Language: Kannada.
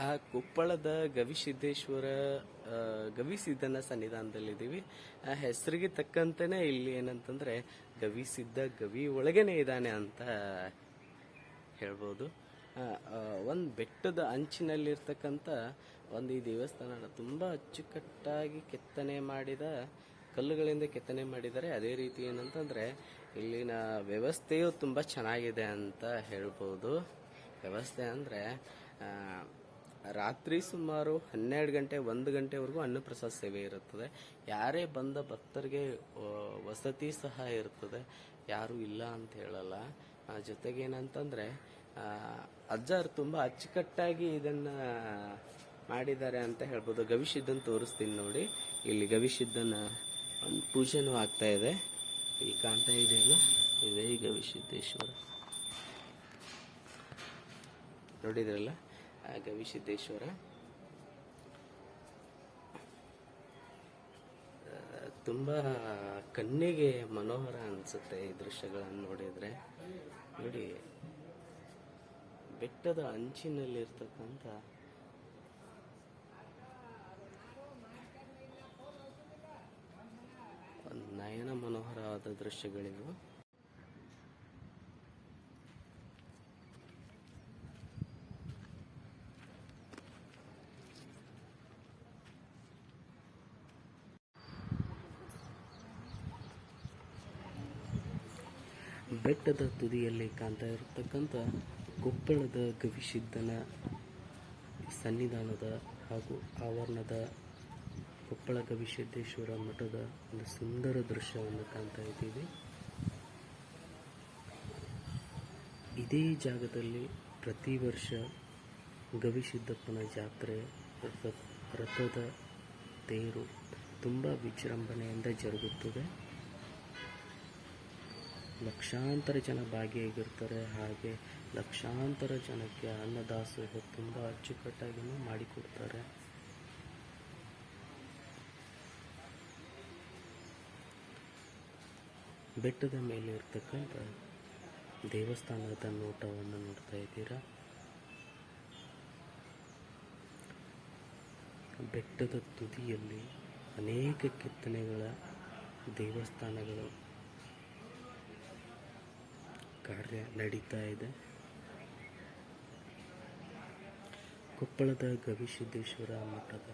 ಆ ಕೊಪ್ಪಳದ ಗವಿಸಿದ್ದೇಶ್ವರ ಗವಿಸಿದ್ದನ ಸನ್ನಿಧಾನದಲ್ಲಿದ್ದೀವಿ. ಆ ಹೆಸರಿಗೆ ತಕ್ಕಂತೆನೇ ಇಲ್ಲಿ ಏನಂತಂದ್ರೆ ಗವಿಸಿದ್ದ ಗವಿ ಒಳಗೇನೆ ಇದ್ದಾನೆ ಅಂತ ಹೇಳ್ಬೋದು. ಒಂದು ಬೆಟ್ಟದ ಅಂಚಿನಲ್ಲಿರ್ತಕ್ಕಂಥ ಒಂದು ಈ ದೇವಸ್ಥಾನ ತುಂಬ ಅಚ್ಚುಕಟ್ಟಾಗಿ ಕೆತ್ತನೆ ಮಾಡಿದ ಕಲ್ಲುಗಳಿಂದ ಕೆತ್ತನೆ ಮಾಡಿದ್ದಾರೆ. ಅದೇ ರೀತಿ ಏನಂತಂದ್ರೆ ಇಲ್ಲಿನ ವ್ಯವಸ್ಥೆಯು ತುಂಬ ಚೆನ್ನಾಗಿದೆ ಅಂತ ಹೇಳ್ಬೋದು. ವ್ಯವಸ್ಥೆ ಅಂದರೆ ರಾತ್ರಿ ಸುಮಾರು 12 ಗಂಟೆ 1 ಗಂಟೆವರೆಗೂ ಅನ್ನಪ್ರಸಾದ ಸೇವೆ ಇರುತ್ತದೆ. ಯಾರೇ ಬಂದ ಭಕ್ತರಿಗೆ ವಸತಿ ಸಹ ಇರ್ತದೆ, ಯಾರು ಇಲ್ಲ ಅಂತ ಹೇಳಲ್ಲ. ಜೊತೆಗೇನಂತಂದ್ರೆ ಅಜ್ಜಾರು ತುಂಬ ಅಚ್ಚುಕಟ್ಟಾಗಿ ಇದನ್ನ ಮಾಡಿದ್ದಾರೆ ಅಂತ ಹೇಳ್ಬೋದು. ಗವಿಸಿದ್ದನ್ ತೋರಿಸ್ತೀನಿ ನೋಡಿ. ಇಲ್ಲಿ ಗವಿಸಿದ್ದನ ಒಂದು ಪೂಜೆನೂ ಆಗ್ತಾ ಇದೆ. ಇಲ್ಲಿ ಕಾಣ್ತಾ ಇದೆಯಲ್ಲ, ಇದೇ ಗವಿಸಿದ್ದೇಶ್ವರ. ನೋಡಿದ್ರಲ್ಲ ಗವಿಸಿದ್ದೇಶ್ವರ. ತುಂಬಾ ಕಣ್ಣಿಗೆ ಮನೋಹರ ಅನ್ಸುತ್ತೆ ಈ ದೃಶ್ಯಗಳನ್ನು ನೋಡಿದ್ರೆ. ನೋಡಿ, ಬೆಟ್ಟದ ಅಂಚಿನಲ್ಲಿರ್ತಕ್ಕಂಥ ಒಂದು ನಯನ ಮನೋಹರವಾದ ದೃಶ್ಯಗಳಿವು. ಬೆಟ್ಟದ ತುದಿಯಲ್ಲಿ ಕಾಣ್ತಾ ಇರತಕ್ಕಂಥ ಕೊಪ್ಪಳದ ಗವಿಸಿದ್ದನ ಸನ್ನಿಧಾನದ ಹಾಗೂ ಆವರಣದ ಕೊಪ್ಪಳ ಗವಿಸಿದ್ದೇಶ್ವರ ಮಠದ ಒಂದು ಸುಂದರ ದೃಶ್ಯವನ್ನು ಕಾಣ್ತಾ ಇದ್ದೀವಿ. ಇದೇ ಜಾಗದಲ್ಲಿ ಪ್ರತಿ ವರ್ಷ ಗವಿಸಿದ್ದಪ್ಪನ ಜಾತ್ರೆ, ರಥದ ತೇರು ತುಂಬ ವಿಜೃಂಭಣೆಯಿಂದ ಜರುಗುತ್ತದೆ. ಲಕ್ಷಾಂತರ ಜನ ಭಾಗಿಯಾಗಿರ್ತಾರೆ. ಹಾಗೆ ಲಕ್ಷಾಂತರ ಜನಕ್ಕೆ ಅನ್ನದಾಸೋಹ ತುಂಬ ಅಚ್ಚುಕಟ್ಟಾಗಿಯೂ ಮಾಡಿಕೊಡ್ತಾರೆ. ಬೆಟ್ಟದ ಮೇಲೆ ಇರ್ತಕ್ಕಂಥ ದೇವಸ್ಥಾನದ ನೋಟವನ್ನು ನೋಡ್ತಾ ಇದ್ದೀರಾ. ಬೆಟ್ಟದ ತುದಿಯಲ್ಲಿ ಅನೇಕ ಕೆತ್ತನೆಗಳ ದೇವಸ್ಥಾನಗಳು ಕಾರ್ಯ ನಡೀತಾ ಇದೆ. ಕೊಪ್ಪಳದ ಗವಿಸಿದ್ದೇಶ್ವರ ಮಠದ